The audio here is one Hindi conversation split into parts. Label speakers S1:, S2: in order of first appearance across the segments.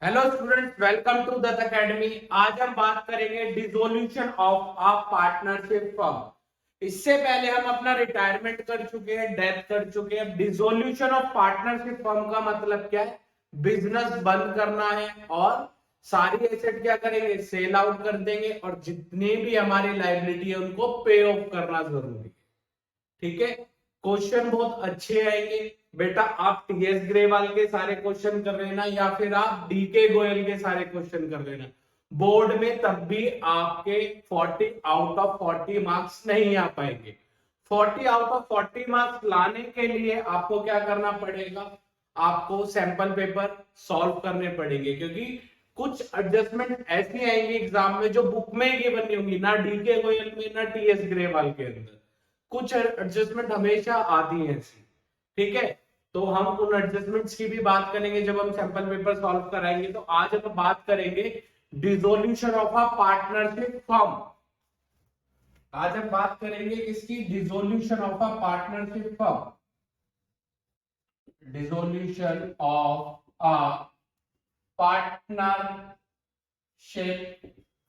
S1: Hello students, welcome to Dutt academy. आज हम बात करेंगे dissolution of a partnership firm. इससे पहले हम अपना रिटायरमेंट कर चुके हैं, डेथ कर चुके हैं। डिसोल्यूशन ऑफ पार्टनरशिप फर्म का मतलब क्या है? बिजनेस बंद करना है और सारी एसेट क्या करेंगे? सेल आउट कर देंगे और जितनी भी हमारी लायबिलिटी है उनको पे ऑफ करना जरूरी है। ठीक है, क्वेश्चन बहुत अच्छे आएंगे। बेटा आप टीएस ग्रेवाल के सारे क्वेश्चन कर लेना या फिर आप डीके गोयल के सारे क्वेश्चन कर लेना। बोर्ड में तब भी आपके 40 आउट ऑफ 40 मार्क्स नहीं आ पाएंगे। 40 आउट ऑफ 40 मार्क्स लाने के लिए आपको क्या करना पड़ेगा? आपको सैंपल पेपर सॉल्व करने पड़ेंगे, क्योंकि कुछ एडजस्टमेंट ऐसी आएंगी एग्जाम में जो बुक में ही गिवन नहीं होंगी, ना डीके गोयल में ना टीएस ग्रेवाल के अंदर। कुछ एडजस्टमेंट हमेशा आती है ऐसी। ठीक है, तो हम उन एडजस्टमेंट्स की भी बात करेंगे जब हम सैंपल पेपर सॉल्व कराएंगे। तो आज हम बात करेंगे dissolution of a partnership firm. आज हम बात करेंगे किसकी? Dissolution of a partnership firm. Dissolution of a partnership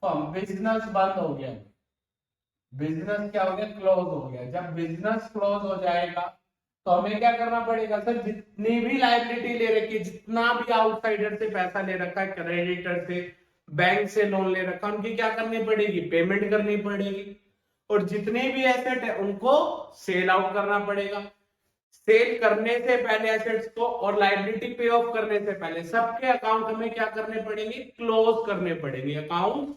S1: firm. Business बंद हो गया, बिजनेस क्या हो गया? क्लोज हो गया। जब बिजनेस क्लोज हो जाएगा तो हमें क्या करना पड़ेगा सर? जितनी भी लाइबिलिटी ले रखी है, जितना भी आउटसाइडर से पैसा ले रखा है, क्रेडिटर से, बैंक से लोन ले रखा है, उनकी क्या करनी पड़ेगी? पेमेंट करनी पड़ेगी। और जितने भी एसेट है उनको सेल आउट करना पड़ेगा। सेल करने से पहले एसेट्स को और लाइबिलिटी पे ऑफ करने से पहले सबके अकाउंट हमें क्या करने पड़ेंगे? क्लोज करने पड़ेंगे, अकाउंट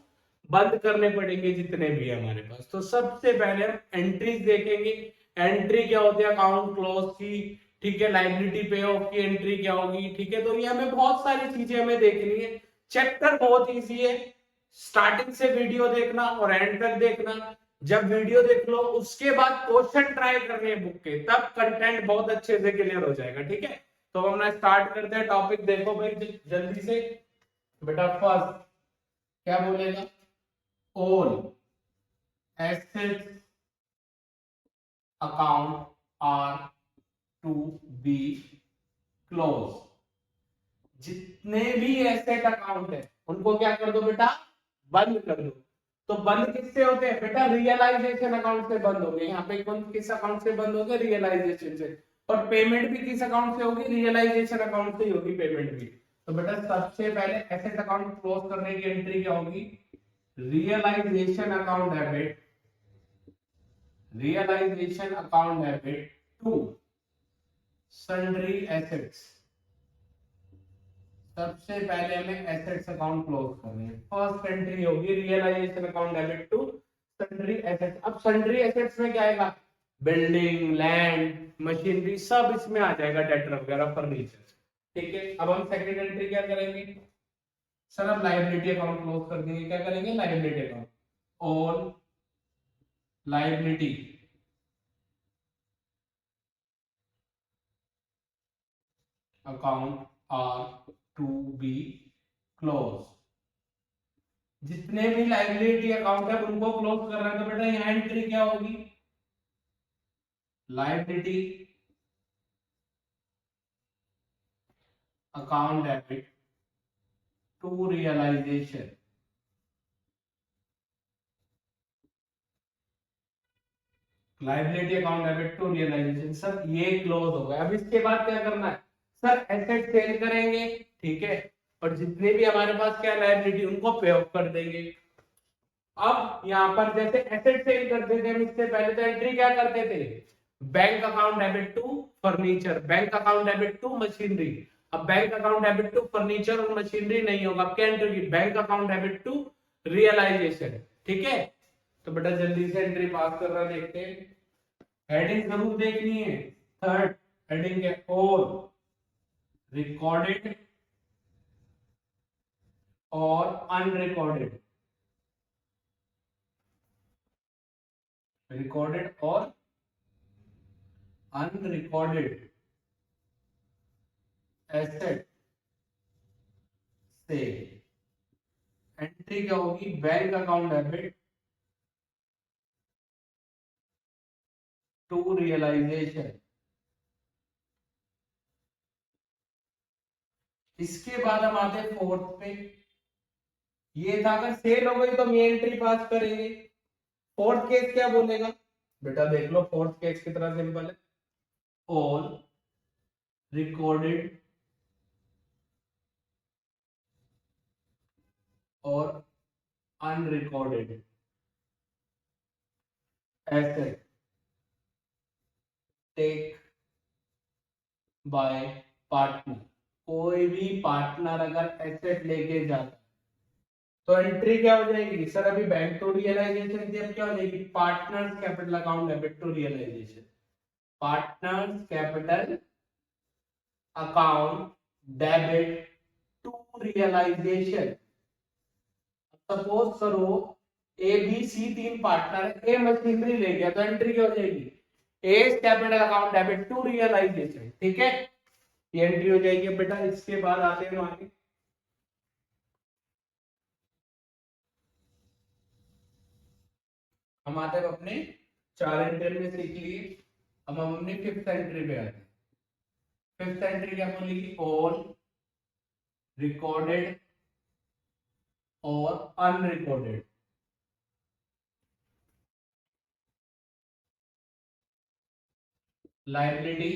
S1: बंद करने पड़ेंगे जितने भी है हमारे पास। तो सबसे पहले हम एंट्रीज देखेंगे। एंट्री क्या होती है अकाउंट क्लोज की? ठीक है, लाइबिलिटी पे ऑफ की एंट्री क्या होगी? ठीक है, तो ये हमें बहुत सारी चीजें हमें देखनी है। चैप्टर बहुत इजी है, स्टार्टिंग से वीडियो देखना और एंड तक देखना। जब वीडियो देख लो उसके बाद क्वेश्चन ट्राई करने हैं बुक के, तब कंटेंट बहुत अच्छे से क्लियर हो जाएगा। ठीक है, तो हम ना स्टार्ट करते हैं। टॉपिक देखो भाई जल्दी से। बेटा फर्स्ट क्या बोलेगा? All assets account are to be close. जितने भी एसेट अकाउंट है उनको क्या कर दो बेटा? बंद कर दो। तो बंद किससे होते हैं बेटा? रियलाइजेशन अकाउंट से बंद होंगे। यहाँ पे कौन किस अकाउंट से बंद होंगे? रियलाइजेशन से। और पेमेंट भी किस अकाउंट से होगी? रियलाइजेशन अकाउंट से ही होगी पेमेंट भी। तो बेटा सबसे पहले एसेट अकाउंट क्लोज करने की एंट्री क्या होगी? Realisation account debit, realisation account debit to sundry assets. सबसे पहले हमें एसेट्स अकाउंट क्लोज करनी है। फर्स्ट एंट्री होगी realisation account debit to sundry assets. अब सन्ड्री एसेट्स में क्या आएगा? बिल्डिंग, लैंड, मशीनरी सब इसमें आ जाएगा, डेटर वगैरह, फर्नीचर। ठीक है, अब हम सेकंड एंट्री क्या करेंगे सर? अब लाइबिलिटी अकाउंट क्लोज कर देंगे। क्या करेंगे? Liability account. All liability account are to be close. जितने भी लाइबिलिटी अकाउंट है उनको क्लोज कर रहे हैं। तो बेटा यहाँ एंट्री क्या होगी? Liability account debit to realisation. Liability account debit to realisation, sir ये क्लोज हो गया। अब इसके बाद क्या करना है सर? एसेट सेल करेंगे। ठीक है, और जितने भी हमारे पास क्या लाइबिलिटी उनको पे ऑफ कर देंगे। अब यहाँ पर जैसे एसेट सेल करते थे हम, इससे पहले तो एंट्री क्या करते थे? Bank account debit to furniture, bank account debit to machinery. अब bank account debit to furniture और मशीनरी नहीं होगा। अब क्या एंट्री की? Bank account debit to realisation. ठीक है, तो बेटा जल्दी से एंट्री पास कर रहा देखते हैं। हेडिंग जरूर देखनी है। थर्ड हेडिंग है ऑल रिकॉर्डेड और अनरिकॉर्डेड। रिकॉर्डेड और अनरिकॉर्डेड एसेट से एंट्री क्या होगी? Bank account debit to realisation. इसके बाद हम आते हैं फोर्थ पे। ये था अगर सेल हो गई तो हम ये एंट्री पास करेंगे। फोर्थ केस क्या बोलेगा बेटा, देख लो फोर्थ केस कितना सिंपल है। ऑल रिकॉर्डेड और unrecorded asset take by partner. कोई भी पार्टनर अगर एसेट लेके जाता तो एंट्री क्या हो जाएगी सर, अभी बैंक टू रियलाइजेशन थी, अब क्या हो जाएगी partners capital account debit to realisation. Partners capital account debit to realisation. Suppose करो ए बी सी तीन पार्टनर है, ए मशीनरी ले गया तो एंट्री क्या हो जाएगी a capital account debit to realisation. ठीक है, ये एंट्री हो जाएगी। बेटा इसके बाद आते हैं आगे, हम आते हैं अपने चार एंट्री में सीख लिए। अब हम अपनी फिफ्थ एंट्री पे आते हैं। फिफ्थ एंट्री क्या बोलेगी, ऑल रिकॉर्डेड और अनरिकॉर्डेड लाइबिलिटी,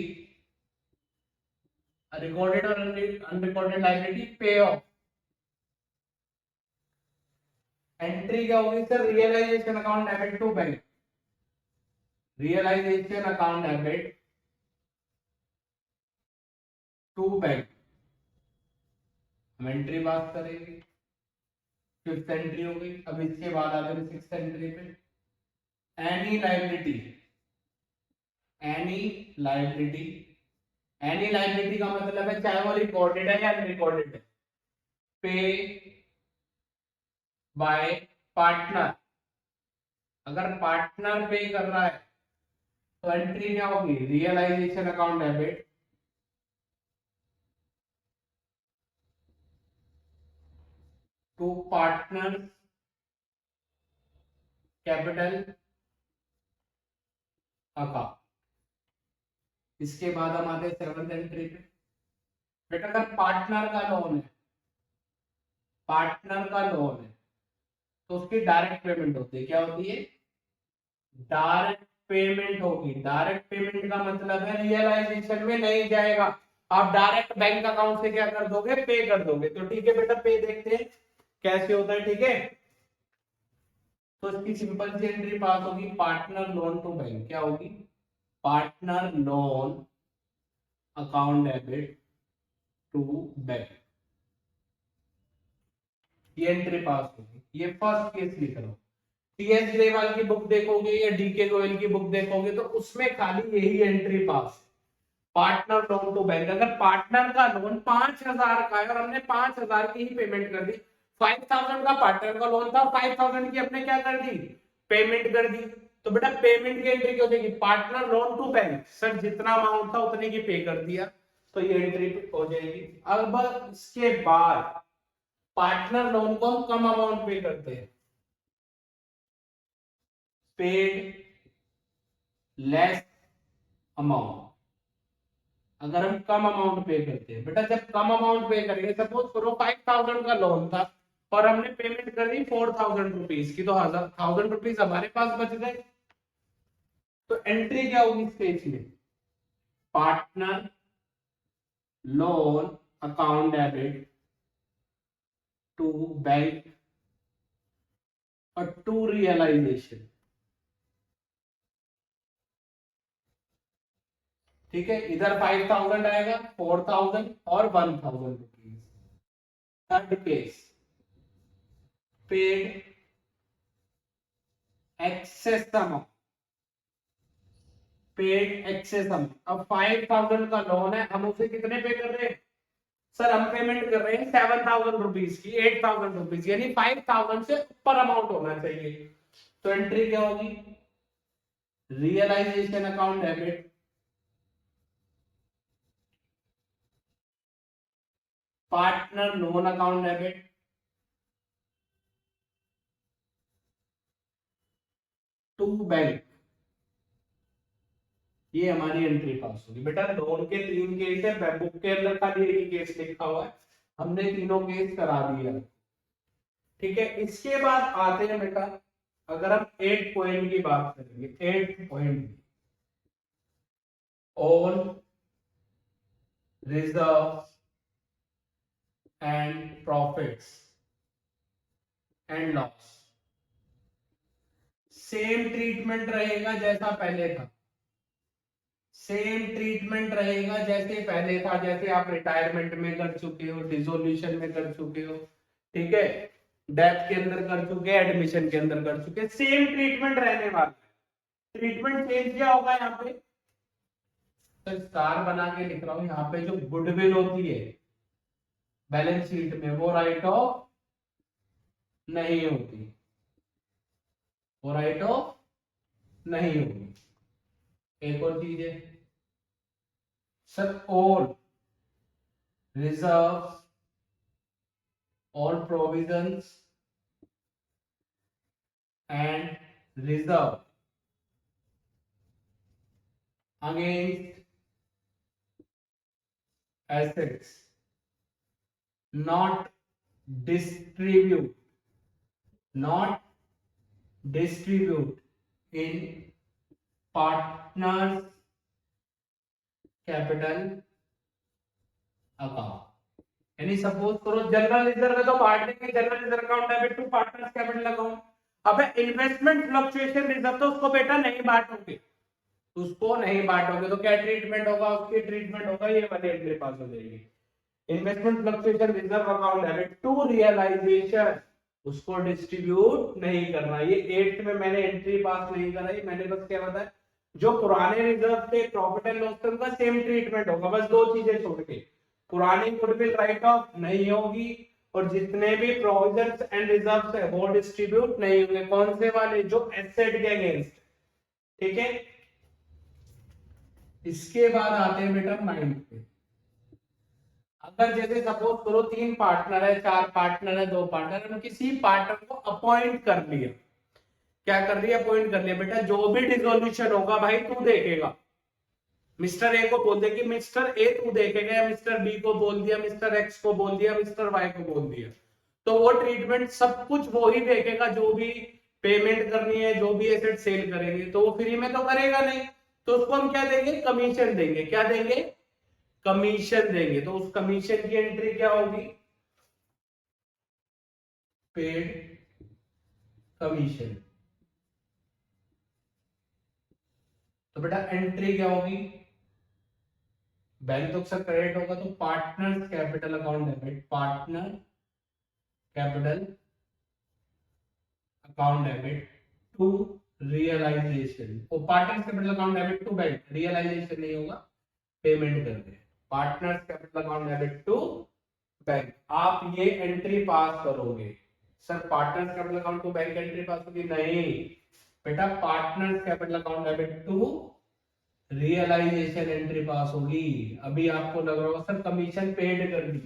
S1: रिकॉर्डेड और unrecorded liability pay off. Entry क्या होगी sir, realisation account debit to bank, realisation account debit to bank. हम एंट्री पास करेंगे, फिफ्थ एंट्री हो गई। अब इसके बाद आते हैं सिक्स्थ एंट्री पे। Any liability, any liability, any liability का मतलब है चाहे वो रिकॉर्डेड है या अनरिकॉर्डेड है, पे बाय पार्टनर। अगर पार्टनर पे कर रहा है तो एंट्री क्या होगी, realisation account debit to partner capital account. इसके बाद हम आते हैं सेवंथ एंट्री पे। बेटा अगर पार्टनर का लोन है, पार्टनर का लोन है तो उसकी डायरेक्ट पेमेंट होती है, क्या होती है डायरेक्ट पेमेंट होगी। डायरेक्ट पेमेंट का मतलब है रियलाइजेशन में नहीं जाएगा, आप डायरेक्ट बैंक अकाउंट से क्या कर दोगे, पे कर दोगे। तो ठीक है बेटा, पे देखते हैं कैसे होता है। ठीक है, तो इसकी सिंपल सी एंट्री पास होगी, पार्टनर लोन टू बैंक क्या होगी, partner loan account debit to bank. ये एंट्री पास होगी। ये फर्स्ट केस लिख रहा हूं। टीएस ग्रेवाल की बुक देखोगे या डीके गोयल की बुक देखोगे तो उसमें खाली यही entry pass, partner loan to bank. अगर पार्टनर का लोन 5,000 का है और हमने 5,000 की ही पेमेंट कर दी, 5,000 का पार्टनर का लोन था, 5,000 की हमने क्या कर दी, पेमेंट कर दी, तो बेटा पेमेंट की एंट्री क्या हो जाएगी, partner loan to bank. Sir जितना अमाउंट था उतने की पे कर दिया, तो ये एंट्री हो जाएगी। अब इसके बाद पार्टनर लोन को हम कम अमाउंट पे करते हैं, पेड लेस अमाउंट। अगर हम कम अमाउंट पे करते हैं, बेटा जब कम अमाउंट पे करेंगे, सपोज करो 5,000 का लोन था और हमने पेमेंट कर दी 4,000 रुपीज की, तो 1,000 रुपीज हमारे पास बच गए। तो एंट्री क्या होगी इस केस में, partner loan account debit to bank और टू रियलाइजेशन। ठीक है, इधर 5,000 आएगा, 4,000 और 1,000 rupees. Third case, paid excess amount, paid excess amount. अब 5,000 का लोन है, हम उसे कितने पे कर रहे हैं सर, हम पेमेंट कर रहे हैं 7,000 रुपीज की, 8,000 रुपीज, यानी 5,000 से ऊपर अमाउंट होना चाहिए। तो एंट्री क्या होगी, realisation account debit partner loan account debit to bank. ये हमारी एंट्री पास होगी। बेटा लोन के 3 केस है, बुक के अंदर खाली एक ही केस लिखा हुआ है, हमने तीनों केस करा दिया। ठीक है, इसके बाद आते हैं बेटा, अगर हम 8 पॉइंट की बात करेंगे, 8 point, all reserve and profits and loss, same treatment रहेगा जैसा पहले था, सेम ट्रीटमेंट रहेगा जैसे पहले था, जैसे आप रिटायरमेंट में कर चुके हो, डिसोल्यूशन में कर चुके हो, ठीक है, डेथ के अंदर कर चुके, एडमिशन के अंदर कर चुके, सेम ट्रीटमेंट रहने वाला है। ट्रीटमेंट चेंज क्या होगा यहाँ पे, तो स्टार बना के लिख रहा हूं, यहाँ पे जो गुडविल होती है बैलेंस शीट में, वो राइट ऑफ नहीं होती, वो राइट ऑफ नहीं होगी। एक और चीज है sir, all reserve, all provisions and reserve against assets not distribute in partners capital account। यानी सपोज करो जनरल रिजर्व है तो बांटने के, general reserve account debit to partners capital account. अब इन्वेस्टमेंट फ्लक्चुएशन रिजर्व तो उसको बेटा नहीं बांटोगे, उसको नहीं बांटोगे तो क्या ट्रीटमेंट होगा, उसकी ट्रीटमेंट होगा ये वाली एंट्री पास हो जाएगी। Investment fluctuation reserve account debit to realisation, उसको डिस्ट्रीब्यूट नहीं करना। ये 8 में मैंने एंट्री पास नहीं कराई, मैंने बस क्या बताया, जो पुराने रिजर्व थे प्रॉफिट एंड लॉस का सेम ट्रीटमेंट होगा, बस 2 चीजें छोड़ के, पुरानी गुडविल राइट ऑफ नहीं होगी और जितने भी प्रोविजंस एंड रिजर्व्स है वो डिस्ट्रीब्यूट नहीं होंगे। कौन से वाले, जो एसेट के अगेंस्ट, ठीक है। इसके बाद आते हैं बेटा 9 पे। अगर जैसे सपोज करो 3 पार्टनर है, 4 पार्टनर है, 2 पार्टनर है, किसी पार्टनर को अपॉइंट कर लिया, क्या कर लिया, अपॉइंट कर लिया। बेटा जो भी डिसोल्यूशन होगा भाई तू देखेगा, मिस्टर ए को बोल दे कि मिस्टर ए तू देखेगा, या मिस्टर बी को बोल दिया, मिस्टर एक्स को बोल दिया, मिस्टर वाई को बोल दिया, तो वो ट्रीटमेंट सब कुछ वो ही देखेगा। जो भी पेमेंट करनी है, जो भी एसेट सेल करेंगे, तो वो फ्री में तो करेगा नहीं, तो उसको हम क्या देंगे, कमीशन देंगे। क्या देंगे, कमीशन देंगे। तो उस कमीशन की एंट्री क्या होगी, पेड कमीशन। तो बेटा एंट्री क्या होगी, बैंक तो अक्सर क्रेडिट होगा, तो partners capital account debit, partner capital account debit to realisation. वो partners capital account debit to bank, realisation नहीं होगा, पेमेंट कर दे, partners capital account debit to bank. आप ये एंट्री पास करोगे। Sir partners capital account to bank entry pass होगी, नहीं बेटा, partners capital account debit to realisation entry pass होगी। अभी आपको लग रहा होगा सर कमीशन पेड कर दी,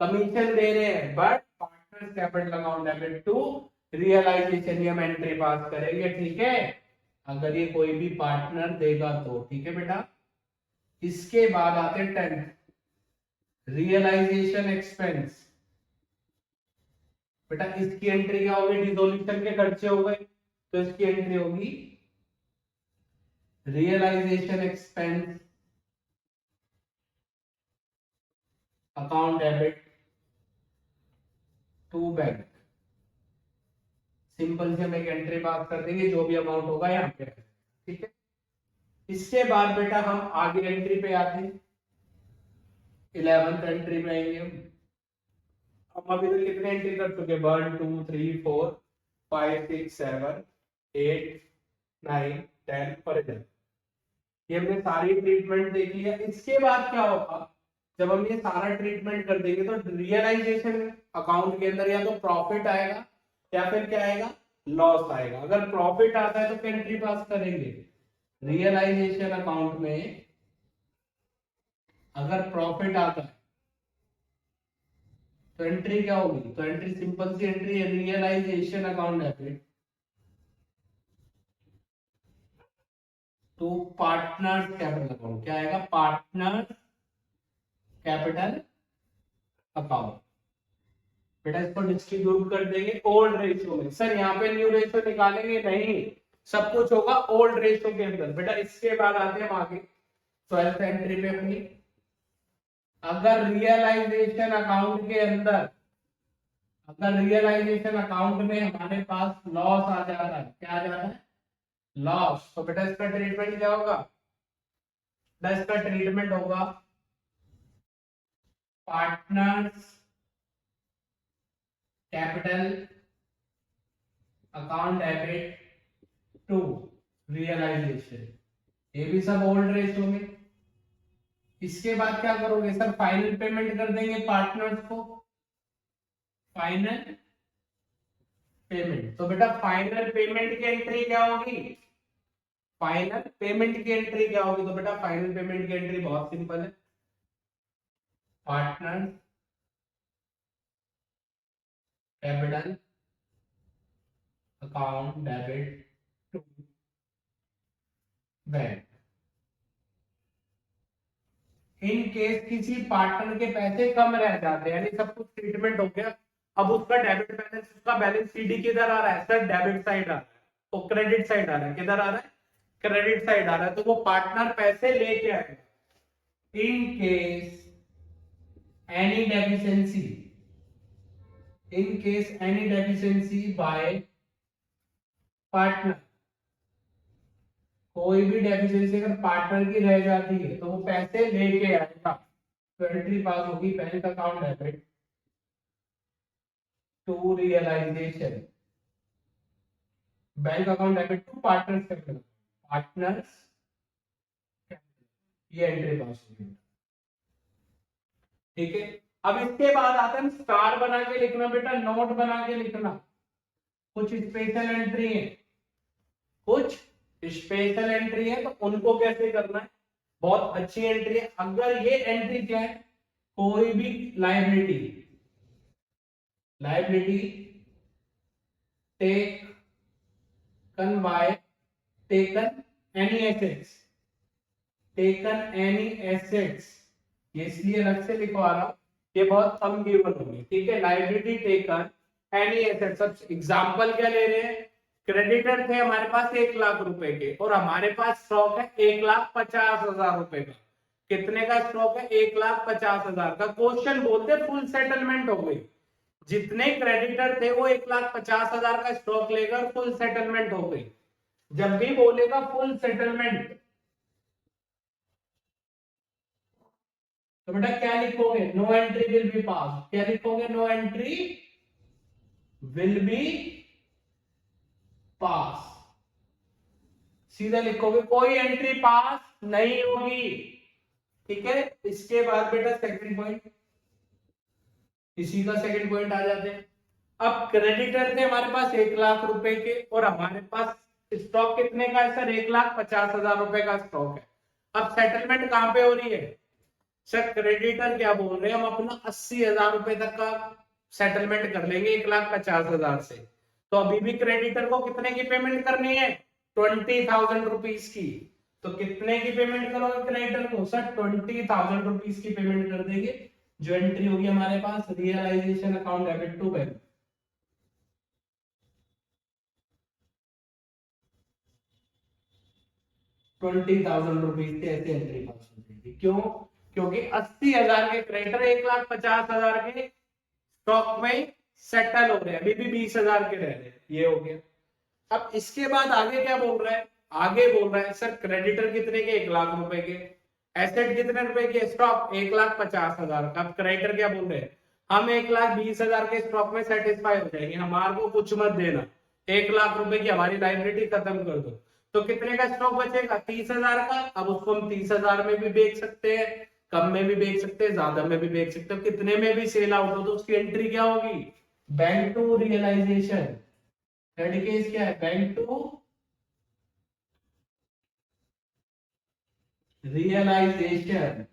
S1: कमीशन दे रहे हैं, but partners capital account debit to realisation ये हम एंट्री पास करेंगे, ठीक है, अगर ये कोई भी पार्टनर देगा तो, ठीक है बेटा। इसके बाद आते हैं 10th, रियलाइजेशन एक्सपेंस। बेटा इसकी एंट्री क्या होगी, डिसोल्यूशन के खर्चे हो गए, तो इसकी एंट्री होगी realisation expense account debit to bank. Simple से हम एक एंट्री पास कर देंगे, जो भी अमाउंट होगा यहाँ पे, ठीक है। इसके बाद बेटा हम आगे एंट्री पे आते हैं, 11th एंट्री पे आएंगे हम अभी तक कितने एंट्री कर चुके, 1 2 3 4 5 6 7 8 9 10 और 11, ये हमने सारी ट्रीटमेंट देख लिया। इसके बाद क्या होगा, जब हम ये सारा ट्रीटमेंट कर देंगे तो रियलाइजेशन अकाउंट के अंदर या तो प्रॉफिट आएगा या फिर क्या आएगा, लॉस आएगा। अगर प्रॉफिट आता है तो क्या एंट्री पास करेंगे, रियलाइजेशन अकाउंट में अगर प्रॉफिट आता है तो एंट्री क्या होगी, तो एंट्री सिंपल सी एंट्री है, realisation account debit to partners capital account. क्या आएगा? Partner capital account. बेटा इसको डिस्ट्रीब्यूट कर देंगे ओल्ड रेशियो में। सर यहाँ पे न्यू रेशियो निकालेंगे? नहीं, सब कुछ होगा ओल्ड रेशियो के अंदर। बेटा इसके बाद आते हैं हम आगे 12th एंट्री पे अपनी। अगर रियलाइजेशन अकाउंट के अंदर, अगर रियलाइजेशन अकाउंट में हमारे पास लॉस आ जाता है, क्या आ जाता है? लॉस। तो बेटा इसका ट्रीटमेंट क्या होगा? इसका ट्रीटमेंट होगा partners capital account debit to realisation. ये भी सब ओल्ड रेशियो में। इसके बाद क्या करोगे सर? फाइनल पेमेंट कर देंगे पार्टनर्स को, फाइनल पेमेंट। तो बेटा फाइनल पेमेंट की एंट्री क्या होगी? फाइनल पेमेंट की एंट्री क्या होगी? तो बेटा फाइनल पेमेंट की एंट्री बहुत सिंपल है, partner capital account debit to bank. In case किसी पार्टनर के पैसे कम रह जाते हैं, यानी सब कुछ ट्रीटमेंट हो गया, अब उसका डेबिट बैलेंस, उसका बैलेंस सीडी किधर आ रहा है सर? डेबिट साइड आ रहा है, वो क्रेडिट साइड आ रहा है। किधर आ रहा है? क्रेडिट साइड आ रहा है। तो वो पार्टनर पैसे लेके आएगा। In case any deficiency, in case any deficiency bye partner, कोई भी डेफिशिएंसी अगर पार्टनर की रह जाती है तो वो पैसे लेके आएगा। तो एंट्री पास होगी bank account debit to realisation, bank account debit to partners capital, partners, ये एंट्री पास होगी। ठीक है, अब इसके बाद आता है स्टार बना के लिखना। बेटा नोट बना के लिखना। कुछ स्पेशल एंट्री है, कुछ स्पेशल एंट्री है, तो उनको कैसे करना है? बहुत अच्छी एंट्री है। अगर ये एंट्री क्या है? कोई भी liability, liability taken by, taken any assets, taken any assets, ये इसलिए अलग से लिखवा रहा हूं, ये बहुत कम गिवन होगी। ठीक है, लायबिलिटी टेकन एनी एसेट्स। अब एग्जांपल क्या ले रहे हैं? क्रेडिटर थे हमारे पास 1,00,000 रुपए के, और हमारे पास स्टॉक है 1,50,000 रुपए का। कितने का स्टॉक है? 1,50,000 का। क्वेश्चन बोलते फुल सेटलमेंट हो गई। जितने क्रेडिटर थे वो 1,50,000 का स्टॉक लेकर फुल सेटलमेंट हो गई। जब भी बोलेगा फुल सेटलमेंट, तो बेटा क्या लिखोगे? नो एंट्री विल बी पास। क्या लिखोगे? नो एंट्री विल बी पास, सीधा लिखोगे, कोई एंट्री पास नहीं होगी। ठीक है, इसके बाद बेटा सेकंड पॉइंट, इसी का सेकंड पॉइंट आ जाते हैं। अब क्रेडिटर थे हमारे पास 1,00,000 रुपए के, और हमारे पास स्टॉक कितने का है सर? 1,50,000 रुपए का स्टॉक है। अब सेटलमेंट कहां पे हो रही है सर? क्रेडिटर क्या बोल रहे हैं? हम अपना 80,000 रुपए तक का सेटलमेंट कर लेंगे 1,50,000 से। तो अभी भी क्रेडिटर को कितने की पेमेंट करनी है? 20,000 रुपीज की। तो कितने की पेमेंट करोगे क्रेडिटर को सर? 20,000 रुपीज की पेमेंट कर देंगे। जो एंट्री होगी हमारे पास realisation account debit to bank. ₹20,000 से ऐसे एंट्री पास हो जाएगी। क्यों? क्योंकि 80,000 के क्रेडिटर 1,50,000 के स्टॉक में सेटल हो रहे हैं, अभी भी 20,000 के रह रहे हैं। ये हो गया। अब इसके बाद आगे क्या बोल रहा है? आगे बोल रहा है सर क्रेडिटर कितने के? 1,00,000 रुपए के। एसेट कितने रुपए के? स्टॉक 1,50,000 का। अब क्रेडिटर क्या बोल रहे हैं? हम 1,20,000 के स्टॉक में सेटिस्फाई हो जाएंगे, हमारे को कुछ मत देना, 1,00,000 रुपए की हमारी लाइबिलिटी खत्म कर दो। तो कितने का स्टॉक बचेगा? 30,000 का। अब उसको हम 30,000 में भी बेच सकते हैं, कम में भी बेच सकते हैं, ज्यादा में भी बेच सकते हैं। कितने में भी सेल आउट हो तो उसकी एंट्री क्या होगी? Bank to realisation. Third case क्या है? Bank to realisation.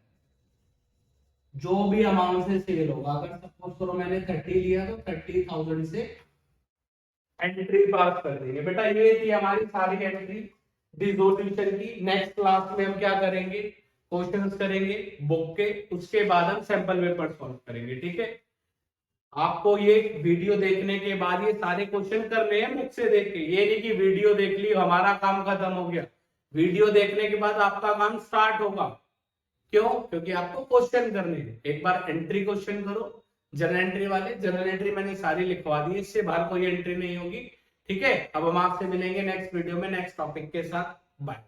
S1: जो भी अमाउंट से सेल होगा, अगर सपोज करो मैंने 30 लिया तो 30,000 से एंट्री पास कर देंगे। बेटा ये थी हमारी सारी एंट्री। डिसोल्यूशन की। नेक्स्ट क्लास में हम क्या करेंगे, क्वेश्चंस करेंगे बुक के, उसके बाद हम सैंपल पेपर सॉल्व करेंगे। ठीक है, आपको ये वीडियो देखने के बाद ये सारे क्वेश्चन करने हैं बुक से देख के, ये नहीं कि वीडियो देख ली हमारा काम खत्म हो गया। वीडियो देखने के बाद आपका काम स्टार्ट होगा। क्यों? क्योंकि आपको क्वेश्चन करने हैं। एक बार एंट्री क्वेश्चन करो, जर्नल एंट्री वाले, जर्नल एंट्री मैंने सारी लिखवा दी, इससे बाहर कोई एंट्री नहीं होगी। ठीक है, अब हम आपसे मिलेंगे नेक्स्ट वीडियो में नेक्स्ट टॉपिक के साथ। बाय।